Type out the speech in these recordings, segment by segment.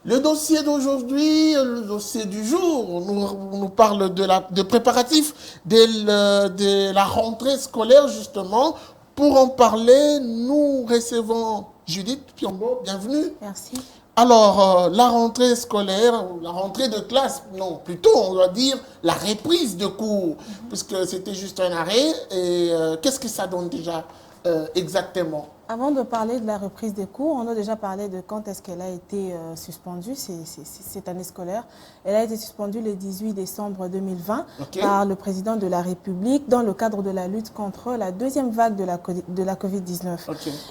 Le dossier d'aujourd'hui, le dossier du jour, nous parle de préparatifs de la rentrée scolaire, justement. Pour en parler, nous recevons Judith Piombo. Bienvenue. Merci. Alors, la rentrée scolaire, la rentrée de classe, non, plutôt on doit dire la reprise de cours, puisque c'était juste un arrêt. Et qu'est-ce que ça donne déjà exactement? Avant de parler de la reprise des cours, on a déjà parlé de quand est-ce qu'elle a été suspendue, cette année scolaire. Elle a été suspendue le 18 décembre 2020 par le président de la République dans le cadre de la lutte contre la deuxième vague de la Covid-19.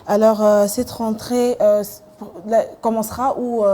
Alors, cette rentrée commencera où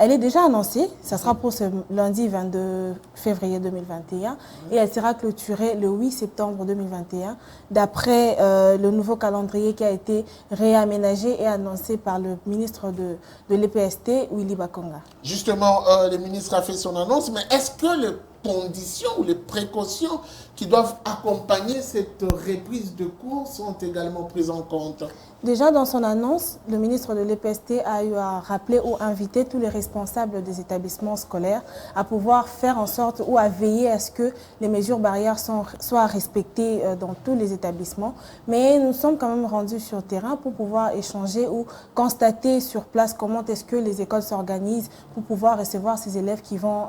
elle est déjà annoncée, ça sera pour ce lundi 22 février 2021 et elle sera clôturée le 8 septembre 2021 d'après le nouveau calendrier qui a été réaménagé et annoncé par le ministre de l'EPST, Willy Bakonga. Justement, le ministre a fait son annonce, mais est-ce que les conditions ou les précautions qui doivent accompagner cette reprise de cours sont également prises en compte? Déjà, dans son annonce, le ministre de l'EPST a eu à rappeler ou inviter tous les responsables des établissements scolaires à pouvoir faire en sorte ou à veiller à ce que les mesures barrières soient respectées dans tous les établissements. Mais nous sommes quand même rendus sur le terrain pour pouvoir échanger ou constater sur place comment est-ce que les écoles s'organisent pour pouvoir recevoir ces élèves qui vont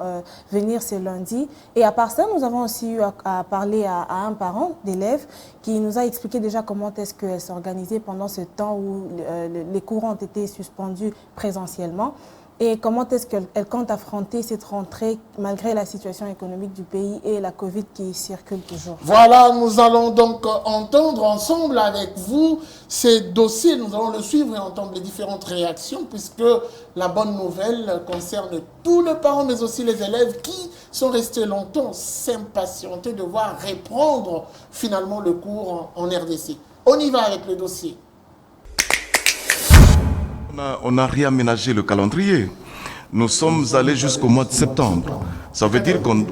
venir ce lundi. Et à part ça, nous avons aussi eu à parler à un parent d'élèves qui nous a expliqué déjà comment est-ce qu'elle s'organisait pendant ce temps où les cours ont été suspendus présentiellement et comment est-ce qu'elle compte affronter cette rentrée malgré la situation économique du pays et la Covid qui circule toujours. Voilà, nous allons donc entendre ensemble avec vous ces dossiers. Nous allons le suivre et entendre les différentes réactions puisque la bonne nouvelle concerne tous les parents mais aussi les élèves qui sont restés longtemps s'impatienter de voir reprendre finalement le cours en RDC. On y va avec le dossier. On a réaménagé le calendrier. Nous sommes allés jusqu'au mois de septembre. Ça veut dire qu'on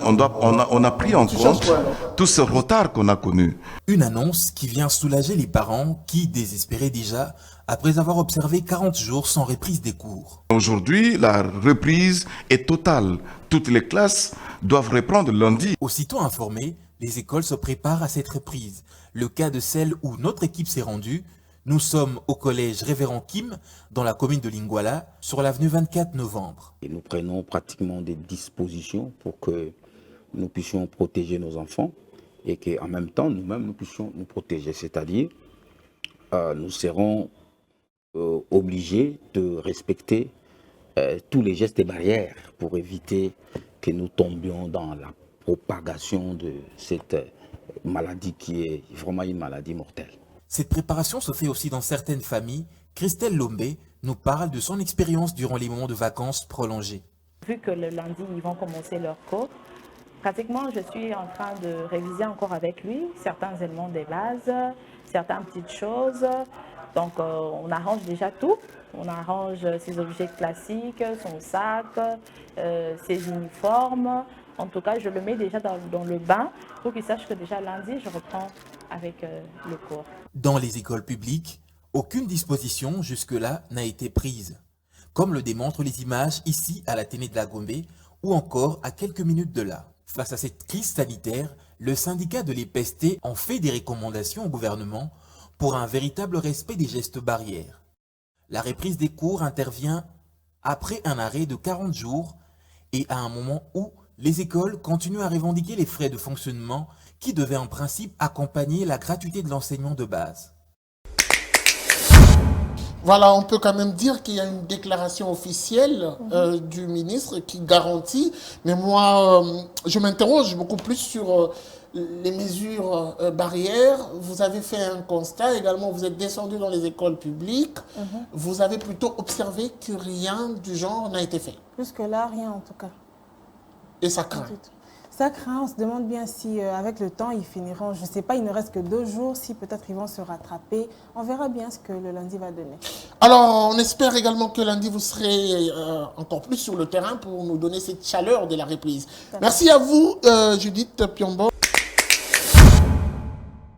a pris en compte tout ce retard qu'on a connu. Une annonce qui vient soulager les parents qui désespéraient déjà après avoir observé 40 jours sans reprise des cours. Aujourd'hui, la reprise est totale. Toutes les classes doivent reprendre lundi. Aussitôt informés, les écoles se préparent à cette reprise. Le cas de celle où notre équipe s'est rendue, nous sommes au collège Révérend Kim, dans la commune de Lingwala, sur l'avenue 24 novembre. Et nous prenons pratiquement des dispositions pour que nous puissions protéger nos enfants et qu'en même temps, nous-mêmes, nous puissions nous protéger. C'est-à-dire, nous serons obligés de respecter tous les gestes et barrières pour éviter que nous tombions dans la propagation de cette maladie qui est vraiment une maladie mortelle. Cette préparation se fait aussi dans certaines familles. Christelle Lombé nous parle de son expérience durant les moments de vacances prolongés. Vu que le lundi, ils vont commencer leur cours, pratiquement, je suis en train de réviser encore avec lui certains éléments des bases, certaines petites choses. Donc, on arrange déjà tout. On arrange ses objets classiques, son sac, ses uniformes. En tout cas, je le mets déjà dans le bain pour qu'il sache que déjà lundi, je reprends avec le cours. Dans les écoles publiques, aucune disposition jusque-là n'a été prise, comme le démontrent les images ici à l'Athénée de la Gombe ou encore à quelques minutes de là. Face à cette crise sanitaire, le syndicat de l'EPST en fait des recommandations au gouvernement pour un véritable respect des gestes barrières. La reprise des cours intervient après un arrêt de 40 jours et à un moment où les écoles continuent à revendiquer les frais de fonctionnement qui devaient en principe accompagner la gratuité de l'enseignement de base. Voilà, on peut quand même dire qu'il y a une déclaration officielle du ministre qui garantit, mais moi, je m'interroge beaucoup plus sur les mesures barrières. Vous avez fait un constat, également vous êtes descendu dans les écoles publiques, vous avez plutôt observé que rien du genre n'a été fait. Jusque-là, rien en tout cas. Et ça craint. Ça craint, on se demande bien si avec le temps ils finiront, je ne sais pas, il ne reste que 2 jours, si peut-être ils vont se rattraper. On verra bien ce que le lundi va donner. Alors, on espère également que lundi vous serez encore plus sur le terrain pour nous donner cette chaleur de la reprise. Merci à vous, Judith Piombo.